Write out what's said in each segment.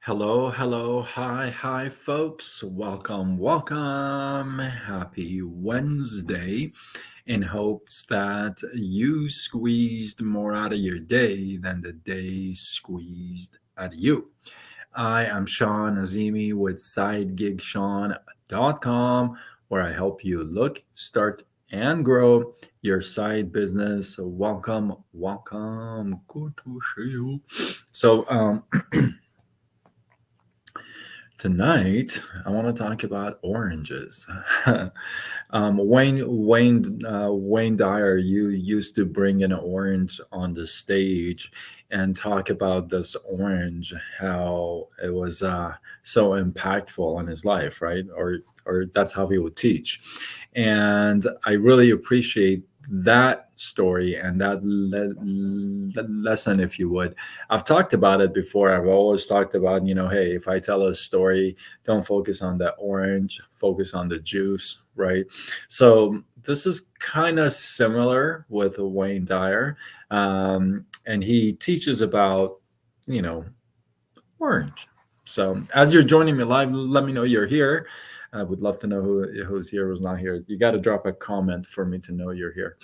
Hello, hello, hi, folks. Welcome. Happy Wednesday. In hopes that you squeezed more out of your day than the day squeezed out of you. I am Sean Azimi with SideGigSean.com, where I help you look, start, and grow your side business. Welcome. Good to see you. So, tonight, I want to talk about oranges. Wayne Dyer, you used to bring an orange on the stage and talk about this orange, how it was so impactful in his life, right? Or that's how he would teach, and I really appreciate that story and that lesson, if you would. I've talked about it before. I've always talked about, hey, if I tell a story, don't focus on the orange, focus on the juice, right? So this is kind of similar with Wayne Dyer. And he teaches about, you know, orange. So as you're joining me live, let me know you're here. I would love to know who's here, who's not here. You got to drop a comment for me to know you're here.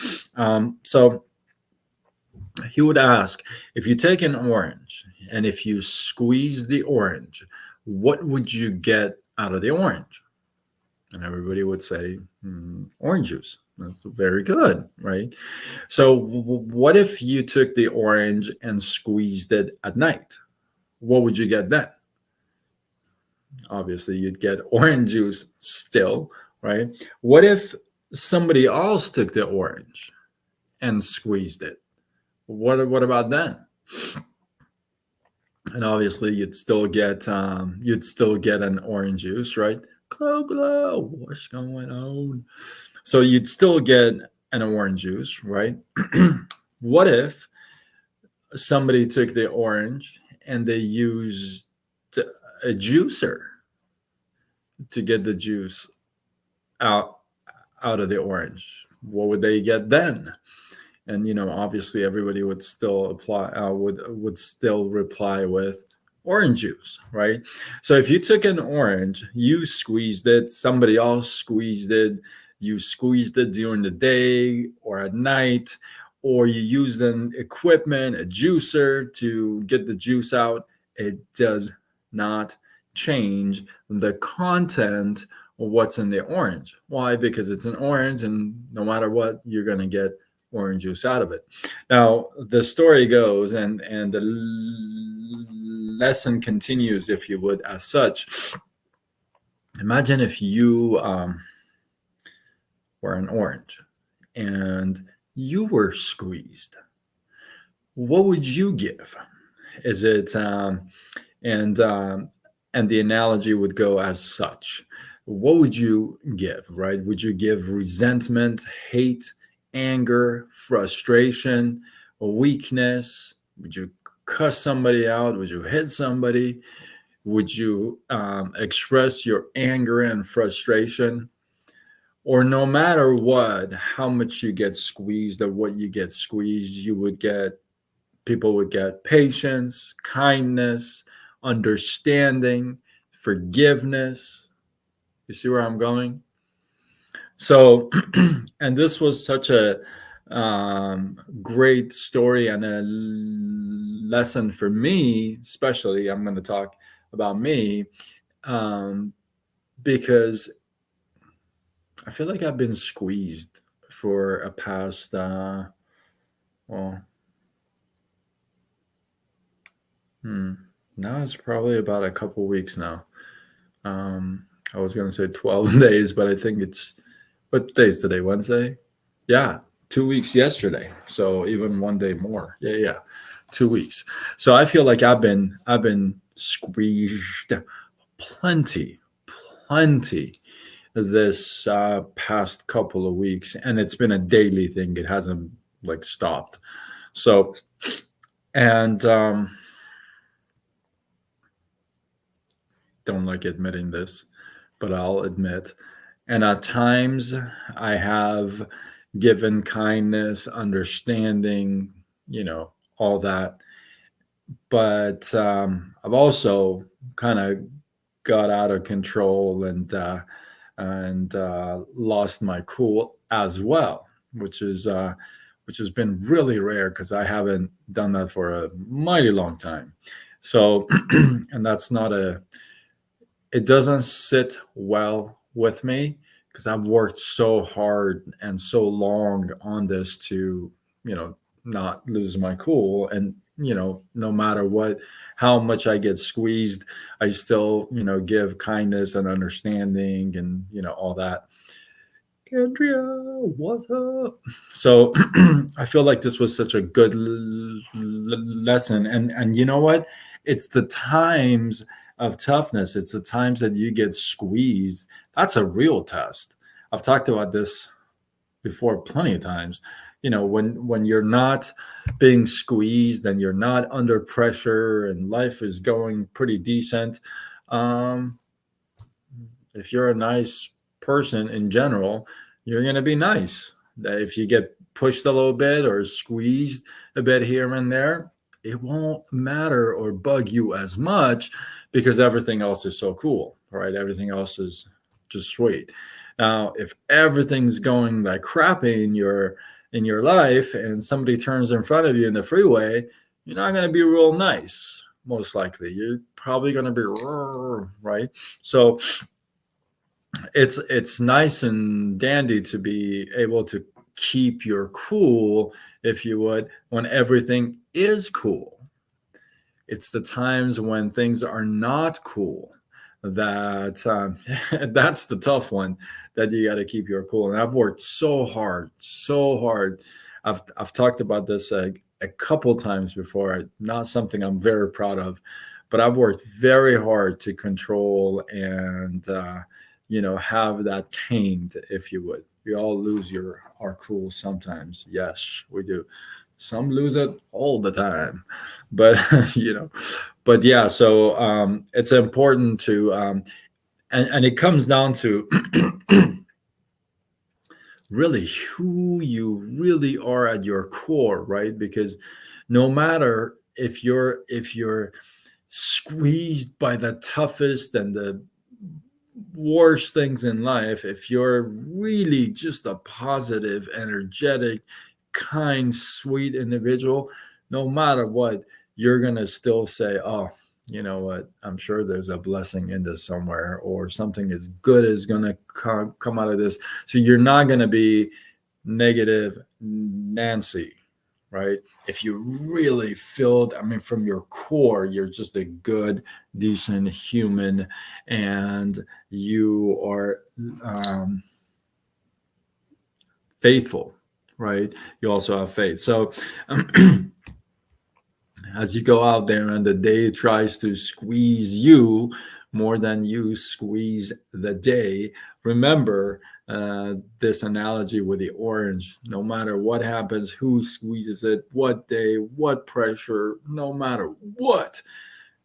So he would ask, if you take an orange and if you squeeze the orange, what would you get out of the orange? And everybody would say, orange juice. That's very good, right? So, what if you took the orange and squeezed it at night? What would you get then? Obviously, you'd get orange juice still, right? What if somebody else took the orange and squeezed it? What about then? And obviously you'd still get an orange juice, right? Glow, what's going on? So you'd still get an orange juice, right? What if somebody took the orange and they used a juicer to get the juice out out of the orange? What would they get then? And obviously everybody would still apply would still reply with orange juice, right? So if you took an orange, you squeezed it, somebody else squeezed it, you squeezed it during the day or at night, or you used an equipment, a juicer to get the juice out, it does not change the content of what's in the orange. Why? Because it's an orange, and no matter what, you're going to get orange juice out of it. Now the story goes, and the lesson continues, if you would, as such. Imagine if you were an orange and you were squeezed. What would you give? Is it and and the analogy would go as such. What would you give, right? Would you give resentment, hate, anger, frustration, weakness? Would you cuss somebody out? Would you hit somebody? Would you express your anger and frustration? Or no matter what, how much you get squeezed or what you get squeezed, people would get patience, kindness, understanding, forgiveness. You see where I'm going? So, and this was such a great story and a lesson for me, especially. I'm going to talk about me um, because I feel like I've been squeezed for a past, well, hmm, now it's probably about a couple weeks now. I was going to say 12 days, but I think what day is today? Wednesday? Yeah, 2 weeks yesterday. So even one day more. Yeah. 2 weeks. So I feel like I've been squeezed plenty, plenty this past couple of weeks, and it's been a daily thing. It hasn't like stopped. So and don't like admitting this, but I'll admit. And at times I have given kindness, understanding, all that. but I've also kind of got out of control and lost my cool as well, which has been really rare because I haven't done that for a mighty long time. So, and that's not a, it doesn't sit well with me because I've worked so hard and so long on this to, you know, not lose my cool. And, you know, no matter what, how much I get squeezed, I still, you know, give kindness and understanding and, you know, all that. Andrea, what's up? So I feel like this was such a good lesson. And you know what? It's the times of toughness. It's the times that you get squeezed. That's a real test. I've talked about this before plenty of times. You know, when you're not being squeezed and you're not under pressure and life is going pretty decent. Um, if you're a nice person in general, you're going to be nice. That if you get pushed a little bit or squeezed a bit here and there, it won't matter or bug you as much because everything else is so cool, right? Everything else is just sweet. Now, if everything's going like crappy in your life and somebody turns in front of you in the freeway, you're not going to be real nice. Most likely, you're probably going to be right. So it's nice and dandy to be able to keep your cool, if you would, when everything is cool. It's the times when things are not cool that that's the tough one that you got to keep your cool. And I've worked so hard, so hard. I've talked about this a couple times before. Not something I'm very proud of, but I've worked very hard to control and you know, have that tamed, if you would. We all lose our cool sometimes. Yes, we do. Some lose it all the time, but you know, but yeah. So it's important to, and it comes down to really who you really are at your core, right? Because no matter if you're squeezed by the toughest and the worst things in life, if you're really just a positive, energetic, kind, sweet individual, no matter what, you're going to still say, oh, you know what? I'm sure there's a blessing in this somewhere, or something as good is going to come out of this. So you're not going to be negative Nancy, right? If you really feel, I mean, from your core, you're just a good, decent human, and you are faithful, right? You also have faith. So as you go out there and the day tries to squeeze you more than you squeeze the day, remember this analogy with the orange. No matter what happens, who squeezes it, what day, what pressure, no matter what,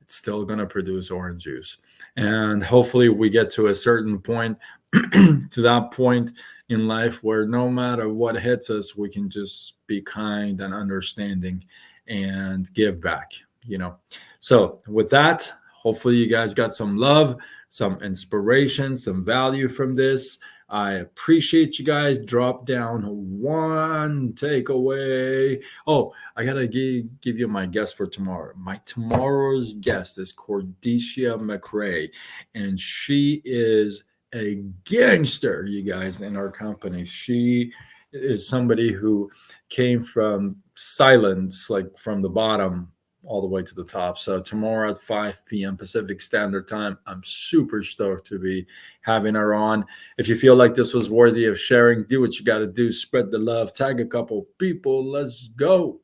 it's still going to produce orange juice. And hopefully we get to a certain point, to that point in life where no matter what hits us, we can just be kind and understanding and give back, you know. So with that, hopefully you guys got some love, some inspiration, some value from this. I appreciate you guys. Drop down one takeaway. Oh, I gotta give you my guest for tomorrow. My tomorrow's guest is Cordecia McRae, and she is a gangster, you guys, in our company. She is somebody who came from silence, like from the bottom all the way to the top. So tomorrow at 5 p.m. Pacific Standard Time, I'm super stoked to be having her on. If you feel like this was worthy of sharing, do what you got to do. Spread the love. Tag a couple people. Let's go.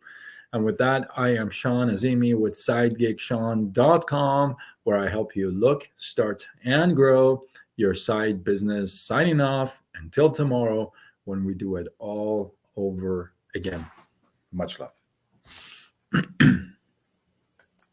And with that, I am Sean Azimi with SideGigSean.com, where I help you look, start, and grow your side business. Signing off until tomorrow when we do it all over again. Much love.